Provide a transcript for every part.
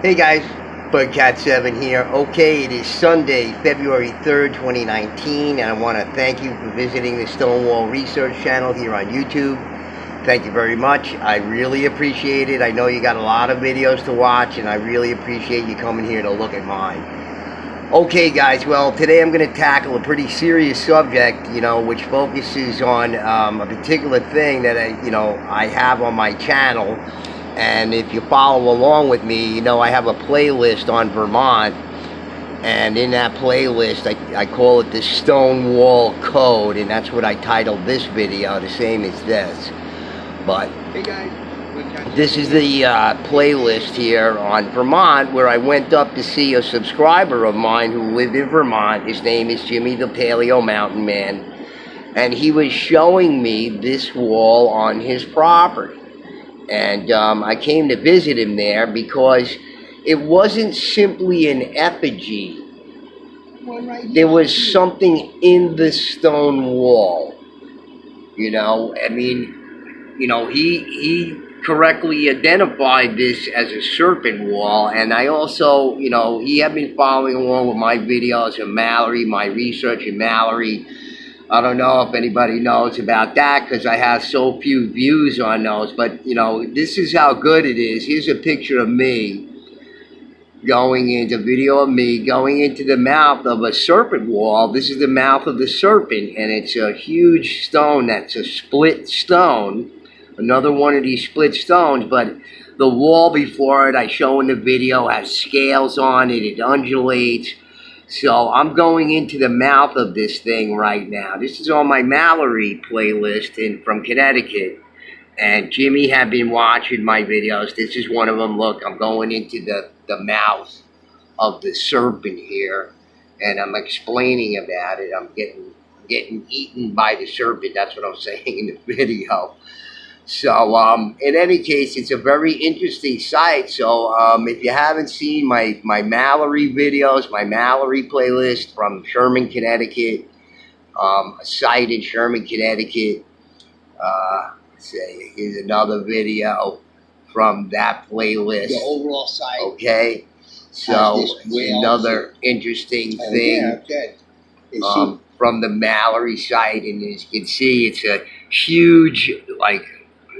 Hey guys, Bugcat7 here. Okay, it is Sunday, February 3rd, 2019, and I want to thank you for visiting the Stonewall Research channel here on YouTube. Thank you very much. I really appreciate it. I know you got a lot of videos to watch, and I really appreciate you coming here to look at mine. Okay guys, well today I'm going to tackle a pretty serious subject, which focuses on a particular thing that I have on my channel. And if you follow along with me, I have a playlist on Vermont, and in that playlist I call it the Stonewall Code, and that's what I titled this video, the same as this. But hey guys, this is the playlist here on Vermont, where I went up to see a subscriber of mine who lived in Vermont. His name is Jimmy the Paleo Mountain Man, and he was showing me this wall on his property. And I came to visit him there because it wasn't simply an effigy. There was something in the stone wall. He correctly identified this as a serpent wall. And I also, he had been following along with my videos of Mallory, my research in Mallory. I don't know if anybody knows about that because I have so few views on those, but this is how good it is. Here's a picture of me video of me going into the mouth of a serpent wall. This is the mouth of the serpent, and it's a huge stone that's a split stone, another one of these split stones, but the wall before it, I show in the video, has scales on it, it undulates. So I'm going into the mouth of this thing right now. This is on my Mallory playlist from Connecticut. And Jimmy had been watching my videos. This is one of them. Look, I'm going into the mouth of the serpent here. And I'm explaining about it. I'm getting eaten by the serpent. That's what I'm saying in the video. So, in any case, it's a very interesting site. So, if you haven't seen my Mallory videos, my Mallory playlist from Sherman, Connecticut, a site in Sherman, Connecticut, let's see, here's another video from that playlist. The overall site. Okay, so another interesting thing. From the Mallory site, and as you can see, it's a huge,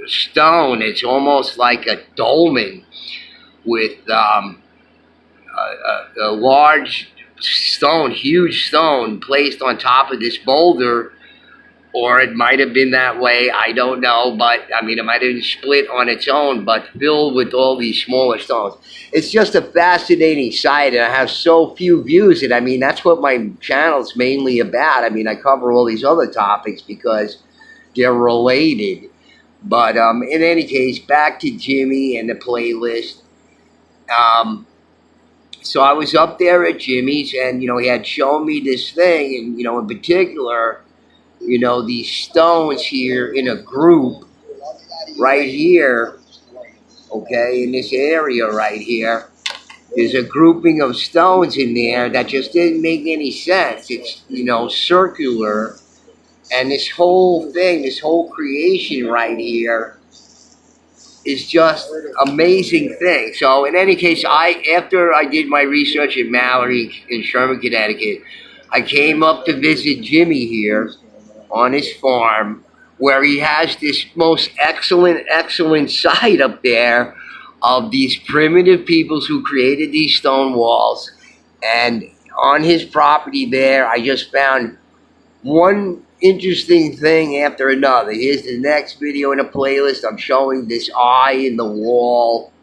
stone. It's almost like a dolmen with a large stone, huge stone placed on top of this boulder, or it might have been that way, I don't know, but it might have been split on its own, but filled with all these smaller stones. It's just a fascinating site, and I have so few views, and that's what my channel's mainly about. I cover all these other topics because they're related. But in any case, back to Jimmy and the playlist. So I was up there at Jimmy's, and he had shown me this thing, and in particular, these stones here in a group right here. Okay, in this area right here, there's a grouping of stones in there that just didn't make any sense. It's circular. And this whole thing, this whole creation right here is just amazing thing. So in any case, after I did my research in Mallory in Sherman, Connecticut, I came up to visit Jimmy here on his farm, where he has this most excellent site up there of these primitive peoples who created these stone walls. And on his property there, I just found one interesting thing after another. Here's the next video in the playlist. I'm showing this eye in the wall.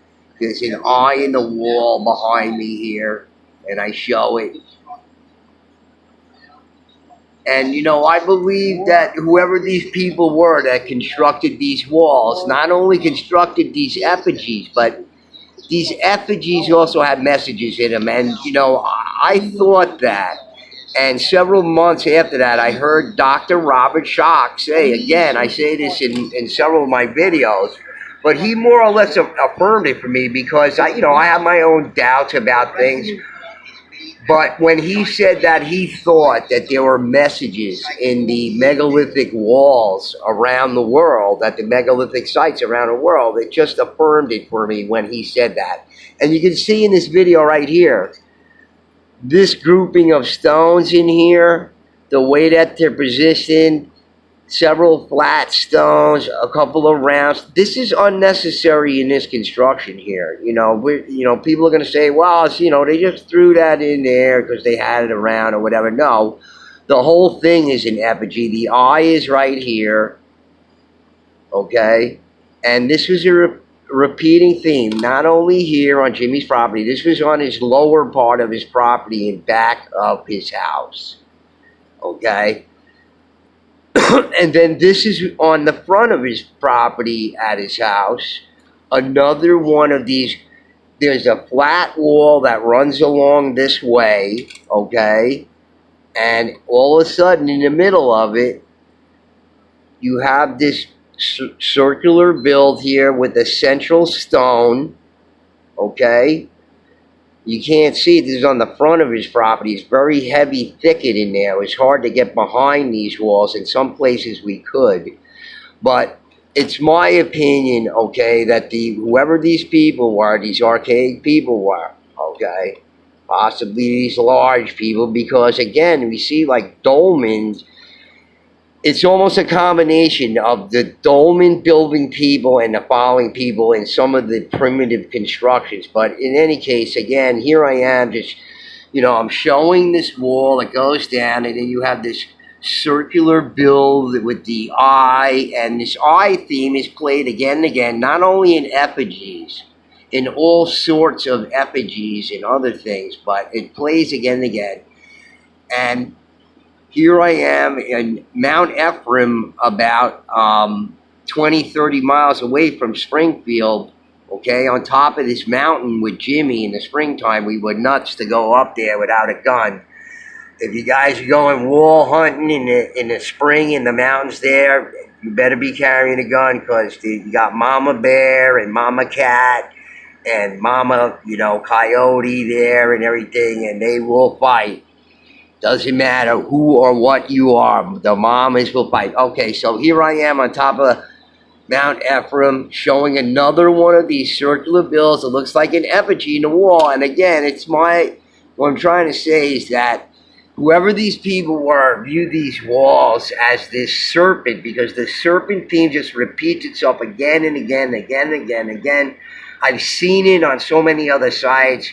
There's an eye in the wall behind me here, and I show it. And I believe that whoever these people were that constructed these walls not only constructed these effigies, but these effigies also had messages in them. And I thought that. And several months after that, I heard Dr. Robert Schoch say, again, I say this in several of my videos, but he more or less affirmed it for me because, I have my own doubts about things. But when he said that he thought that there were messages in the megalithic walls around the world, at the megalithic sites around the world, it just affirmed it for me when he said that. And you can see in this video right here, this grouping of stones in here, the way that they're positioned, several flat stones, a couple of rounds. This is unnecessary in this construction here. People are going to say, well, they just threw that in there because they had it around or whatever. No, the whole thing is an effigy. The eye is right here, okay? And this was a repeating theme, not only here on Jimmy's property. This was on his lower part of his property in back of his house, okay? And then this is on the front of his property at his house. Another one of these, there's a flat wall that runs along this way, okay? And all of a sudden, in the middle of it, you have this circular build here with a central stone, okay? You can't see it. This is on the front of his property. It's very heavy thicket in there. It's hard to get behind these walls. In some places we could. But it's my opinion, okay, that whoever these people were, these archaic people were, okay, possibly these large people, because again, we see like dolmens. It's almost a combination of the dolmen building people and the following people in some of the primitive constructions. But in any case, again, here I am just, I'm showing this wall that goes down, and then you have this circular build with the eye, and this eye theme is played again and again, not only in effigies, in all sorts of effigies and other things, but it plays again and again. And here I am in Mount Ephraim, about 20, 30 miles away from Springfield, okay, on top of this mountain with Jimmy in the springtime. We were nuts to go up there without a gun. If you guys are going wall hunting in the spring in the mountains there, you better be carrying a gun, because you got Mama Bear and Mama Cat and Mama, Coyote there and everything, and they will fight. Doesn't matter who or what you are, the mamas will fight. Okay, so here I am on top of Mount Ephraim, showing another one of these circular builds. It looks like an effigy in the wall. And again, what I'm trying to say is that whoever these people were viewed these walls as this serpent, because the serpent theme just repeats itself again and again, again and again and again. I've seen it on so many other sites.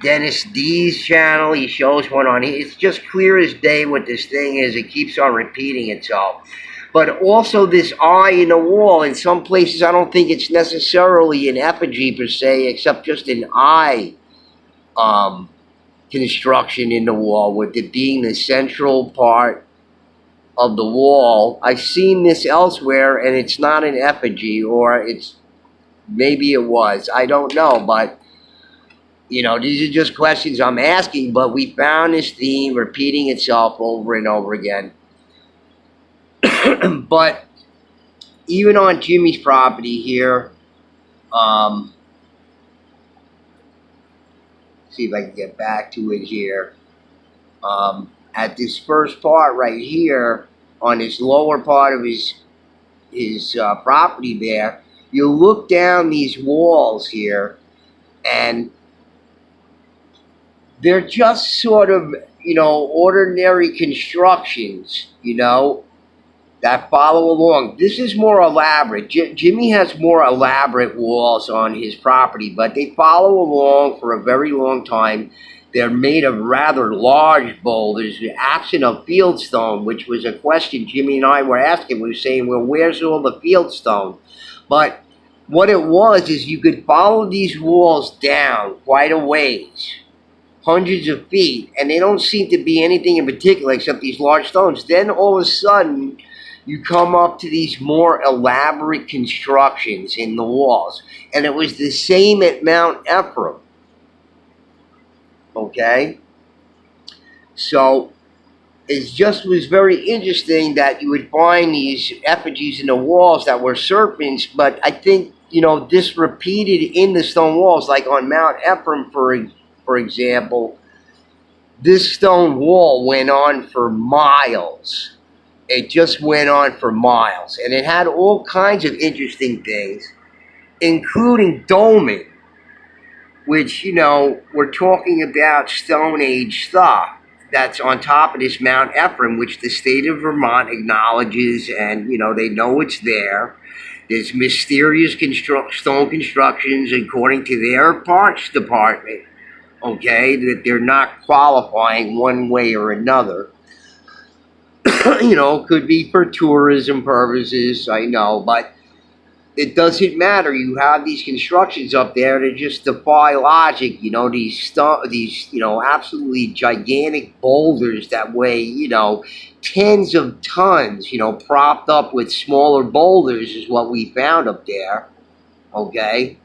Dennis D's channel, he shows one on here. It's just clear as day what this thing is. It keeps on repeating itself. But also this eye in the wall, in some places I don't think it's necessarily an effigy per se, except just an eye construction in the wall, with it being the central part of the wall. I've seen this elsewhere, and it's not an effigy, or maybe it was. I don't know, but these are just questions I'm asking, but we found this theme repeating itself over and over again. But even on Jimmy's property here, see if I can get back to it here. At this first part right here, on this lower part of his property there, you look down these walls here, and they're just sort of, ordinary constructions, that follow along. This is more elaborate. Jimmy has more elaborate walls on his property, but they follow along for a very long time. They're made of rather large boulders, absent of fieldstone, which was a question Jimmy and I were asking. We were saying, well, where's all the fieldstone? But what it was is you could follow these walls down quite a ways, hundreds of feet, and they don't seem to be anything in particular except these large stones. Then all of a sudden, you come up to these more elaborate constructions in the walls. And it was the same at Mount Ephraim. Okay? So, it just was very interesting that you would find these effigies in the walls that were serpents, but I think, this repeated in the stone walls, like on Mount Ephraim, for example. this stone wall went on for miles. It just went on for miles. And it had all kinds of interesting things, including doming, which, you know, we're talking about Stone Age stuff that's on top of this Mount Ephraim, which the state of Vermont acknowledges, and, you know, they know it's there. There's mysterious stone constructions, according to their parks department, okay, that they're not qualifying one way or another. You know, could be for tourism purposes, I know, but it doesn't matter. You have these constructions up there that just defy logic. You know, these you know, absolutely gigantic boulders that weigh, you know, tens of tons, you know, propped up with smaller boulders is what we found up there. Okay.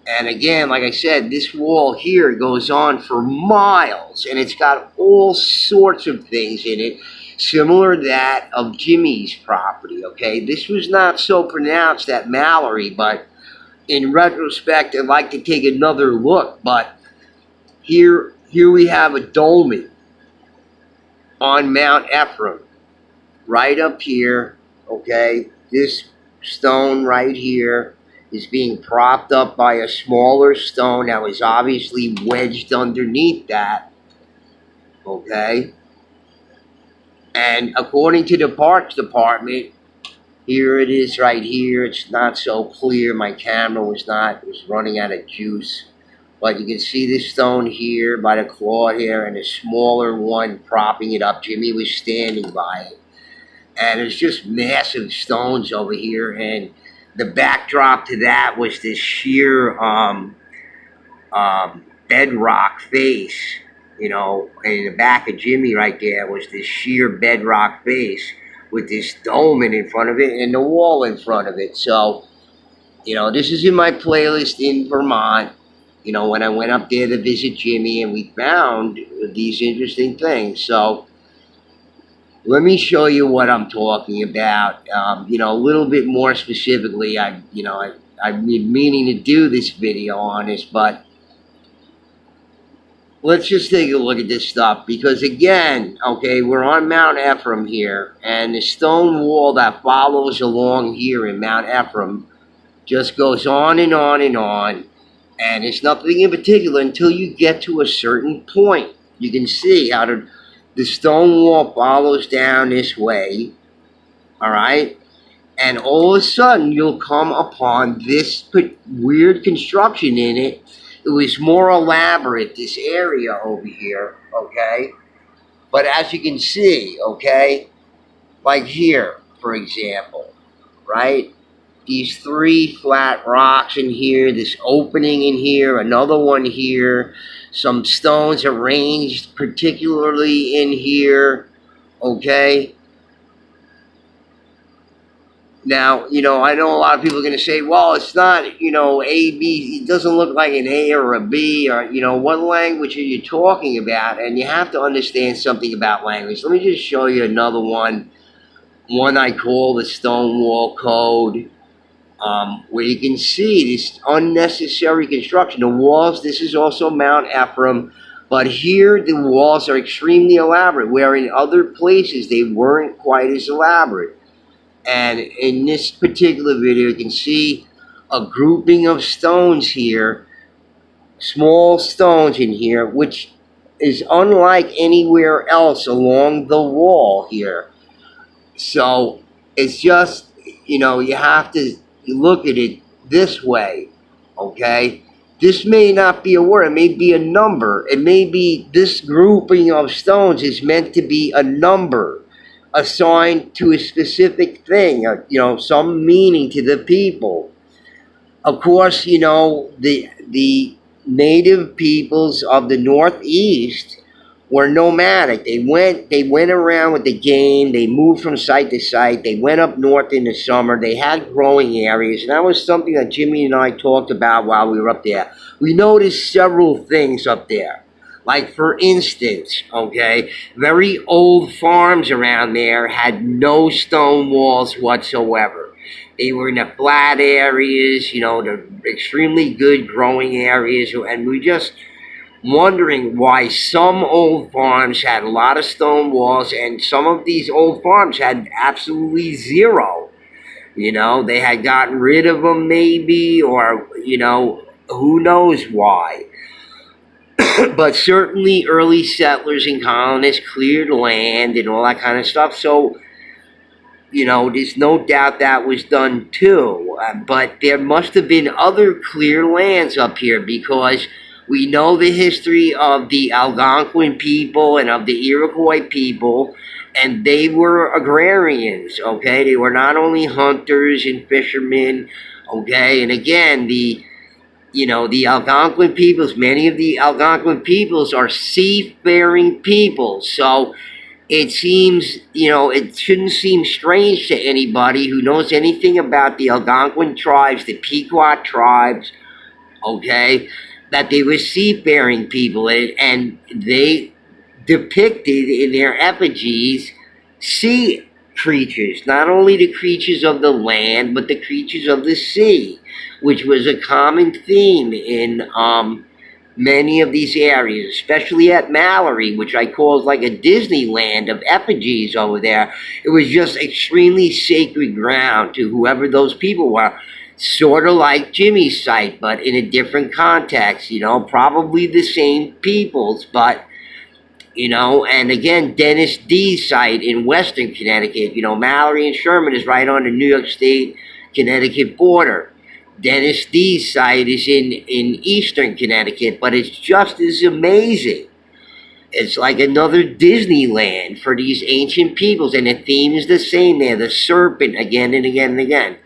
And again, like I said, this wall here goes on for miles, and it's got all sorts of things in it, similar to that of Jimmy's property, okay? This was not so pronounced at Mallory, but in retrospect, I'd like to take another look. But here we have a doming on Mount Ephraim, right up here, okay? This stone right here is being propped up by a smaller stone that was obviously wedged underneath that, okay? And according to the Parks Department, here it is right here. It's not so clear. My camera was running out of juice. But you can see this stone here by the claw here, and a smaller one propping it up. Jimmy was standing by it. And there's just massive stones over here, and the backdrop to that was this sheer bedrock face. You know, in the back of Jimmy right there was this sheer bedrock face with this dome in front of it and the wall in front of it. So, you know, this is in my playlist in Vermont, you know, when I went up there to visit Jimmy, and we found these interesting things. So let me show you what I'm talking about, you know, a little bit more specifically. I've been meaning to do this video on this, but let's just take a look at this stuff, because again, okay, we're on Mount Ephraim here, and the stone wall that follows along here in Mount Ephraim just goes on and on and on, and it's nothing in particular until you get to a certain point. You can see how the stone wall follows down this way, all right? And all of a sudden, you'll come upon this weird construction in it. It was more elaborate, this area over here, okay? But as you can see, okay, like here, for example, right? These three flat rocks in here, this opening in here, another one here, some stones arranged particularly in here, okay? Now, you know, I know a lot of people are going to say, well, it's not, you know, A, B. It doesn't look like an A or a B, or, you know, what language are you talking about? And you have to understand something about language. Let me just show you another one I call the Stonewall Code, where you can see this unnecessary construction. The walls, this is also Mount Ephraim, but here the walls are extremely elaborate, where in other places they weren't quite as elaborate. And in this particular video, you can see a grouping of stones here, small stones in here, which is unlike anywhere else along the wall here. So it's just, you know, you have to look at it this way, okay? This may not be a word, it may be a number. It may be this grouping of stones is meant to be a number assigned to a specific thing, you know, some meaning to the people. Of course, you know, the native peoples of the Northeast were nomadic. They went around with the game. They moved from site to site. They went up north in the summer. They had growing areas, and that was something that Jimmy and I talked about while we were up there. We noticed several things up there. Like, for instance, okay, very old farms around there had no stone walls whatsoever. They were in the flat areas, you know, the extremely good growing areas, and we just wondering why some old farms had a lot of stone walls and some of these old farms had absolutely zero. You know, they had gotten rid of them maybe, or, you know, who knows why. But certainly early settlers and colonists cleared land and all that kind of stuff. So, you know, there's no doubt that was done too. But there must have been other clear lands up here, because we know the history of the Algonquin people and of the Iroquois people, and they were agrarians, okay? They were not only hunters and fishermen, okay? And again, the Algonquin peoples, many of the Algonquin peoples are seafaring peoples. So it seems, it shouldn't seem strange to anybody who knows anything about the Algonquin tribes, the Pequot tribes, okay, that they were seafaring people, and they depicted in their effigies sea creatures, not only the creatures of the land, but the creatures of the sea, which was a common theme in many of these areas, especially at Mallory, which I call like a Disneyland of effigies over there. It was just extremely sacred ground to whoever those people were. Sort of like Jimmy's site, but in a different context, probably the same peoples, but, and again, Dennis D's site in Western Connecticut. Mallory and Sherman is right on the New York State, Connecticut border. Dennis D's site is in Eastern Connecticut, but it's just as amazing. It's like another Disneyland for these ancient peoples, and the theme is the same there, the serpent again and again and again.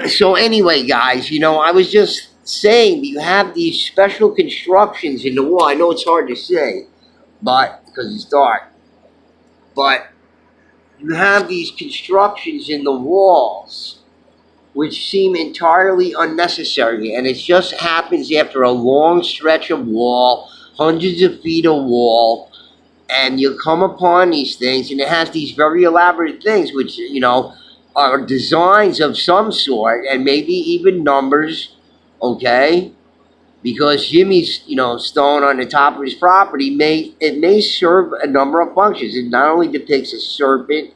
So anyway, guys, I was just saying, you have these special constructions in the wall. I know it's hard to say, but because it's dark. But you have these constructions in the walls, which seem entirely unnecessary, and it just happens after a long stretch of wall, hundreds of feet of wall, and you come upon these things, and it has these very elaborate things, which, are designs of some sort, and maybe even numbers, okay? Because Jimmy's, stone on the top of his property may serve a number of functions. It not only depicts a serpent,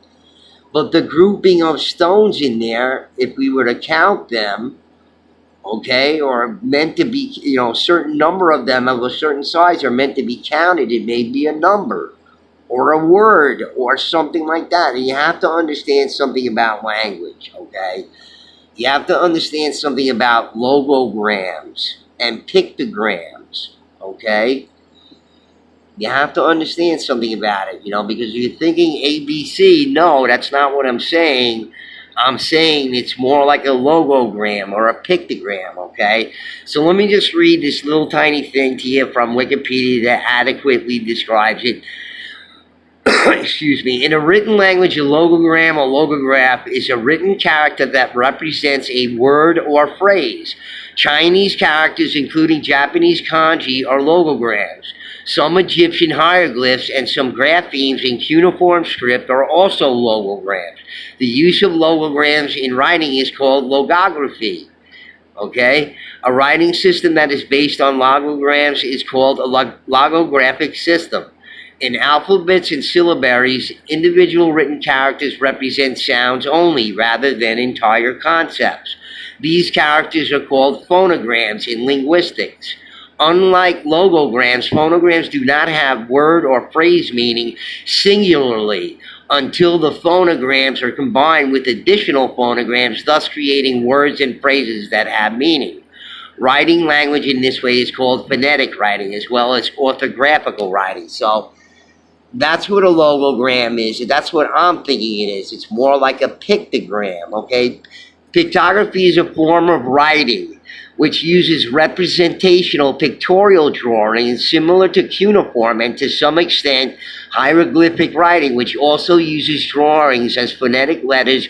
but the grouping of stones in there, if we were to count them, okay, or meant to be, a certain number of them of a certain size are meant to be counted, it may be a number or a word or something like that. And you have to understand something about language, okay? You have to understand something about logograms and pictograms, okay? You have to understand something about it, because you're thinking ABC. No, that's not what I'm saying. I'm saying it's more like a logogram or a pictogram, okay? So let me just read this little tiny thing to you from Wikipedia that adequately describes it. Excuse me. In a written language, a logogram or logograph is a written character that represents a word or phrase. Chinese characters, including Japanese kanji, are logograms. Some Egyptian hieroglyphs and some graphemes in cuneiform script are also logograms. The use of logograms in writing is called logography. Okay? A writing system that is based on logograms is called a logographic system. In alphabets and syllabaries, individual written characters represent sounds only rather than entire concepts. These characters are called phonograms in linguistics. Unlike logograms, phonograms do not have word or phrase meaning singularly until the phonograms are combined with additional phonograms, thus creating words and phrases that have meaning. Writing language in this way is called phonetic writing, as well as orthographical writing. So that's what a logogram is, and that's what I'm thinking it is. It's more like a pictogram, okay? Pictography is a form of writing which uses representational pictorial drawing similar to cuneiform and to some extent hieroglyphic writing, which also uses drawings as phonetic letters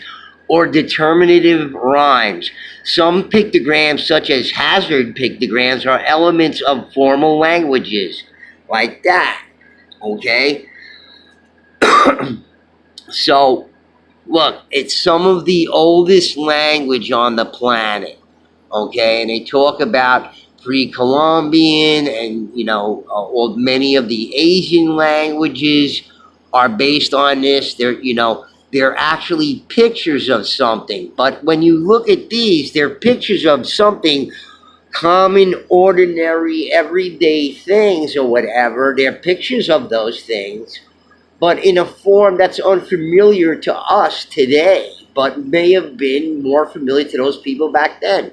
or determinative rhymes. Some pictograms, such as hazard pictograms, are elements of formal languages, like that, okay? So, look, it's some of the oldest language on the planet, okay? And they talk about pre-Columbian, and many of the Asian languages are based on this. They're actually pictures of something. But when you look at these, they're pictures of something common, ordinary, everyday things or whatever. They're pictures of those things, but in a form that's unfamiliar to us today, but may have been more familiar to those people back then.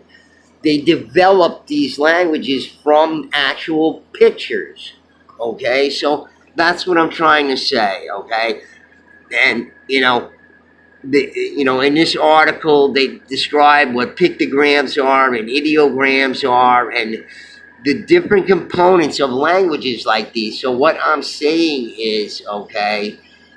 They developed these languages from actual pictures. Okay, so that's what I'm trying to say. Okay, and in this article they describe what pictograms are and ideograms are, and the different components of languages like these. So what I'm saying is,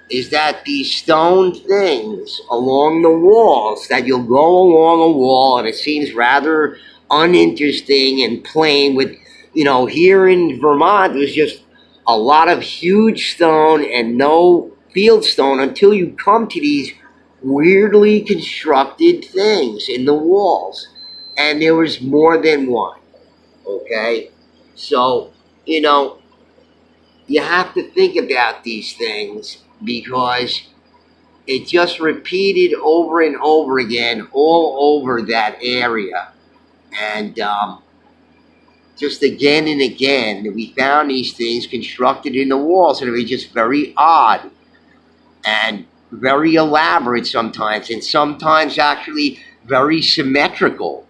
is that these stone things along the walls, that you'll go along a wall and it seems rather uninteresting and plain with, here in Vermont, there's just a lot of huge stone and no field stone until you come to these weirdly constructed things in the walls. And there was more than one. Okay, so you have to think about these things, because it just repeated over and over again all over that area, and just again and again we found these things constructed in the walls, and they were just very odd and very elaborate sometimes, and sometimes actually very symmetrical.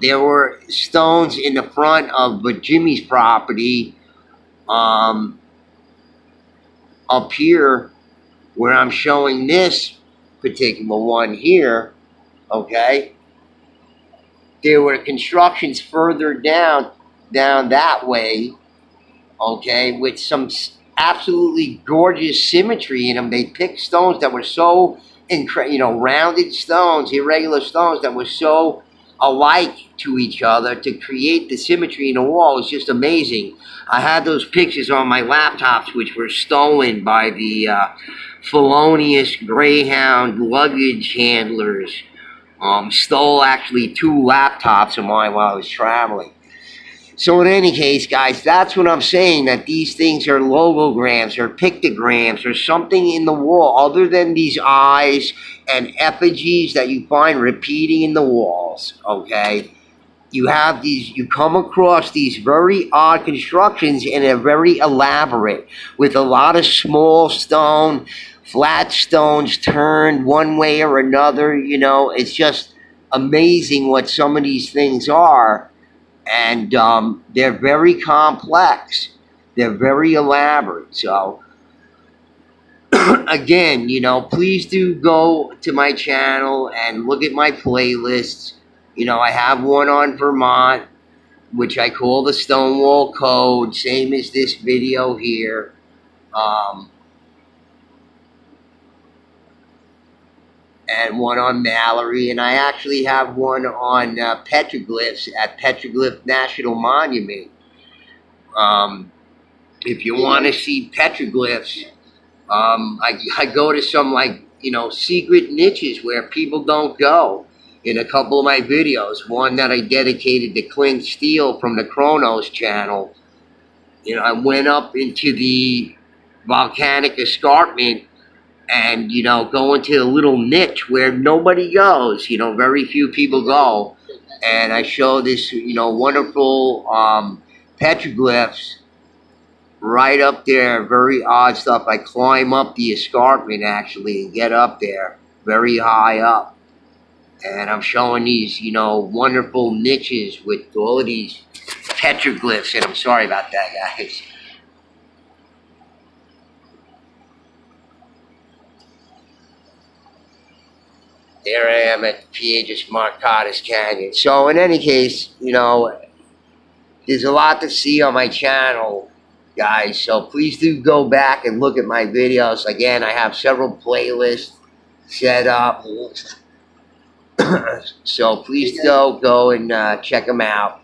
There were stones in the front of Jimmy's property, up here where I'm showing this particular one here. Okay, there were constructions further down that way. Okay, with some absolutely gorgeous symmetry in them. They picked stones that were so rounded stones, irregular stones that were so alike to each other to create the symmetry in the wall. It was just amazing. I had those pictures on my laptops, which were stolen by the felonious Greyhound luggage handlers. Stole actually 2 laptops of mine while I was traveling. So in any case, guys, that's what I'm saying, that these things are logograms or pictograms or something in the wall other than these eyes and effigies that you find repeating in the walls. Okay, you come across these very odd constructions, and they're very elaborate with a lot of small stone, flat stones turned one way or another. It's just amazing what some of these things are. And they're very complex. They're very elaborate. So, again, please do go to my channel and look at my playlists. I have one on Vermont, which I call the Stonewall Code, same as this video here. And one on Mallory, and I actually have one on petroglyphs at Petroglyph National Monument. If you want to see petroglyphs, I go to some secret niches where people don't go in a couple of my videos. One that I dedicated to Clint Steele from the Chronos channel. I went up into the volcanic escarpment and, go into a little niche where nobody goes, very few people go. And I show this, wonderful petroglyphs right up there, very odd stuff. I climb up the escarpment, actually, and get up there, very high up. And I'm showing these, wonderful niches with all of these petroglyphs. And I'm sorry about that, guys. There I am at the Piedras Marcadas Canyon. So in any case, there's a lot to see on my channel, guys. So please do go back and look at my videos. Again, I have several playlists set up. So please go and check them out.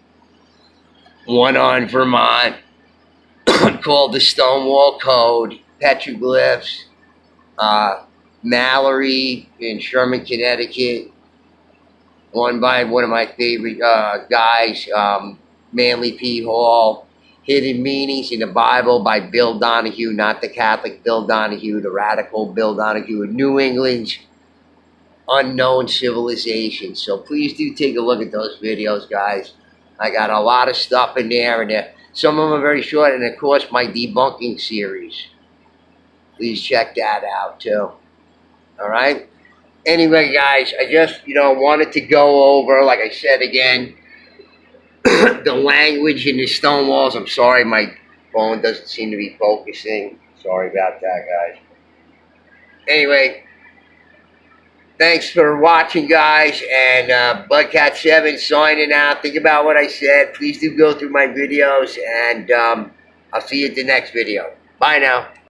One on Vermont called the Stonewall Code, petroglyphs. Mallory in Sherman, Connecticut, one by one of my favorite guys, Manly P. Hall. Hidden Meanings in the Bible by Bill Donahue, not the Catholic Bill Donahue, the radical Bill Donahue. New England's Unknown Civilization. So please do take a look at those videos, guys. I got a lot of stuff in there, and some of them are very short, and of course my debunking series. Please check that out too. All right. Anyway, guys, I just wanted to go over, like I said again, the language in the stone walls. I'm sorry, my phone doesn't seem to be focusing. Sorry about that, guys. Anyway, thanks for watching, guys, and Budcat7 signing out. Think about what I said. Please do go through my videos, and I'll see you at the next video. Bye now.